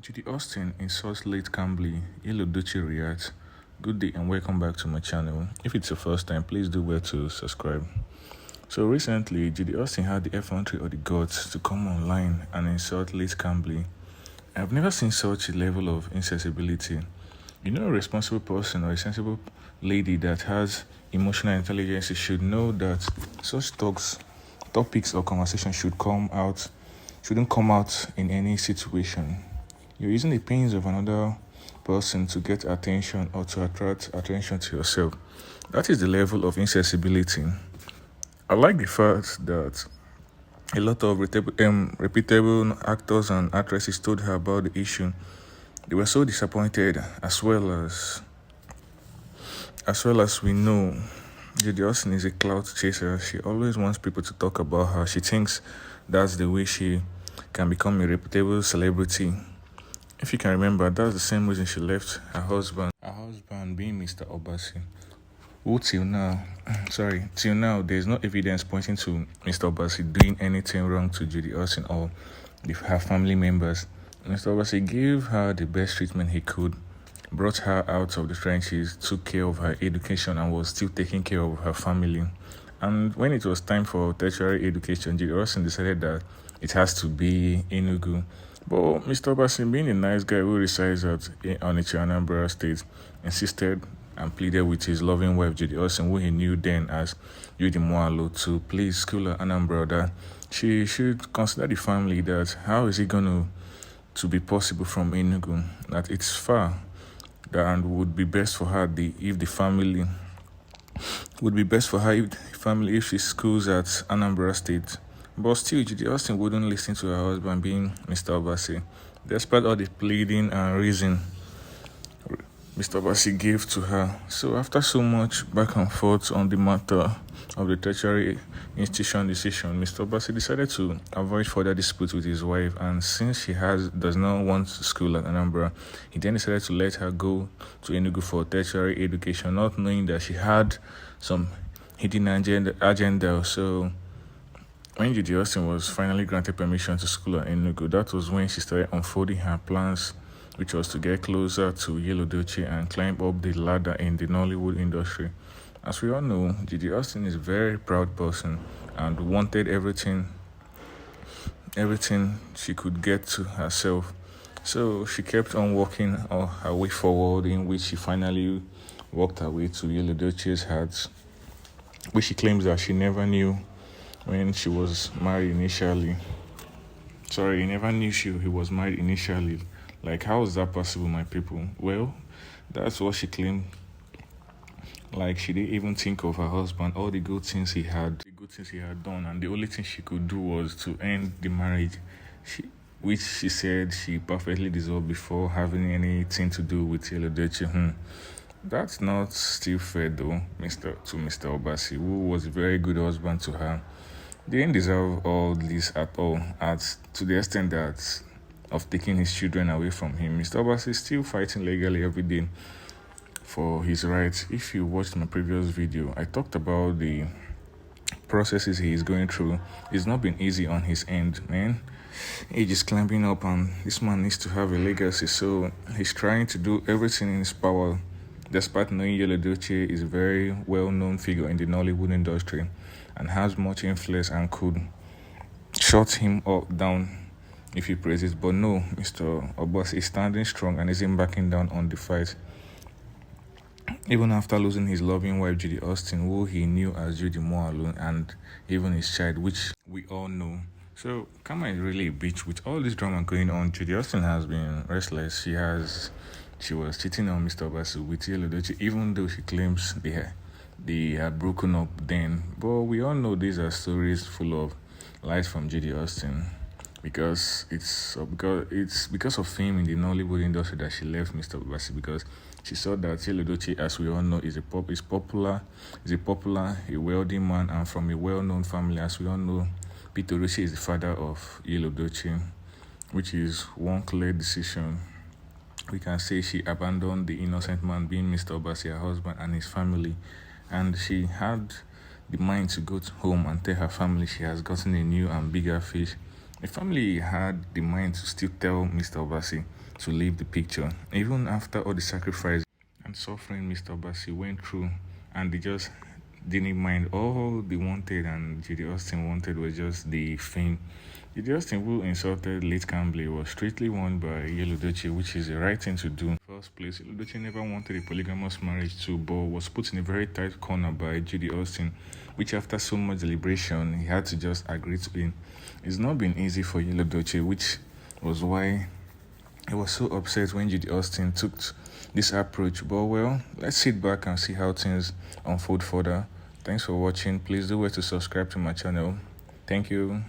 JudyAustin insults late Kambili. Yul Edochie reacts. Good day and welcome back to my channel. If it's your first time, please do well to subscribe. So recently, JudyAustin had the effrontery or the guts to come online and insult late Kambili. I've never seen such a level of insensibility. You know, a responsible person or a sensible lady that has emotional intelligence should know that such topics or conversations shouldn't come out in any situation. You're using the pains of another person to get attention or to attract attention to yourself. That is the level of insensibility. I like the fact that a lot of reputable actors and actresses told her about the issue. They were so disappointed, as well as we know, JudyAustin is a clout chaser. She always wants people to talk about her. She thinks that's the way she can become a reputable celebrity. If you can remember, that's the same reason she left her husband being Mr.Obasi, who till now, there's no evidence pointing to Mr.Obasi doing anything wrong to JudyAustin or her family members. Mr.Obasi gave her the best treatment he could, brought her out of the trenches, took care of her education, and was still taking care of her family. And when it was time for tertiary education, JudyAustin decided that it has to be Enugu. But Mr.Obasi, being a nice guy who resides at Onitsha, Anambra State, insisted and pleaded with his loving wife, JudyAustin, who he knew then as Judy to please school her Anambra that she should consider the family, that how is it going to be possible from Enugu, that it's far, that and would be best for her if she schools at Anambra State. But still, JudyAustin wouldn't listen to her husband being Mr.Obasi, despite all the pleading and reason Mr.Obasi gave to her. So after so much back and forth on the matter of the tertiary institution decision, Mr.Obasi decided to avoid further disputes with his wife, and since she does not want school at Anambra, he then decided to let her go to Enugu for tertiary education, not knowing that she had some hidden agenda. So when JudyAustin was finally granted permission to school at Enugu, that was when she started unfolding her plans, which was to get closer to Yul Edochie and climb up the ladder in the Nollywood industry. As we all know, JudyAustin is a very proud person and wanted everything she could get to herself. So she kept on walking her way forward, in which she finally walked her way to Yul Edochie's heart, which she claims that she never knew when she was married initially. Sorry, he never knew he was married initially. Like, how is that possible, my people? Well, that's what she claimed. Like, she didn't even think of her husband, all the good things he had done, and the only thing she could do was to end the marriage, which she said she perfectly deserved before having anything to do with Yul Edochie. That's not still fair, though, to Mr.Obasi, who was a very good husband to her. They didn't deserve all this at all, to the extent that of taking his children away from him. Mr.Obasi is still fighting legally every day for his rights. If you watched my previous video, I talked about the processes he is going through. It's not been easy on his end, man. Age is climbing up and this man needs to have a legacy, so he's trying to do everything in his power, despite knowing Yul Edochie is a very well-known figure in the Nollywood industry and has much influence and could shut him down if he praises. But no, Mr.Obasi is standing strong and isn't backing down on the fight. Even after losing his loving wife, JudyAustin, who he knew as Judy and even his child, which we all know. So, Kama is really a bitch. With all this drama going on, JudyAustin has been restless. She was cheating on Mr.Obasi with Yul Edochie, even though she claims they had broken up then. But we all know these are stories full of lies from JudyAustin, because it's because of fame in the Nollywood industry that she left Mr.Obasi, because she saw that Yul Edochie, as we all know, is popular, a wealthy man and from a well-known family. As we all know, Mr.Obasi is the father of Yul Edochie, which is one clear decision. We can say she abandoned the innocent man being Mr.Obasi, her husband, and his family, and she had the mind to go home and tell her family she has gotten a new and bigger fish The family had the mind to still tell Mr.Obasi to leave the picture, even after all the sacrifice and suffering Mr.Obasi went through, and they just didn't mind. All they wanted and JudyAustin wanted was just the fame. JudyAustin, who insulted late Kambili, was strictly warned by Yul Edochie, which is the right thing to do. In the first place, Yul Edochie never wanted a polygamous marriage too, but was put in a very tight corner by JudyAustin, which after so much deliberation, he had to just agree to it. It's not been easy for Yul Edochie, which was why he was so upset when JudyAustin took this approach. But well, let's sit back and see how things unfold further. Thanks for watching. Please do well to subscribe to my channel. Thank you.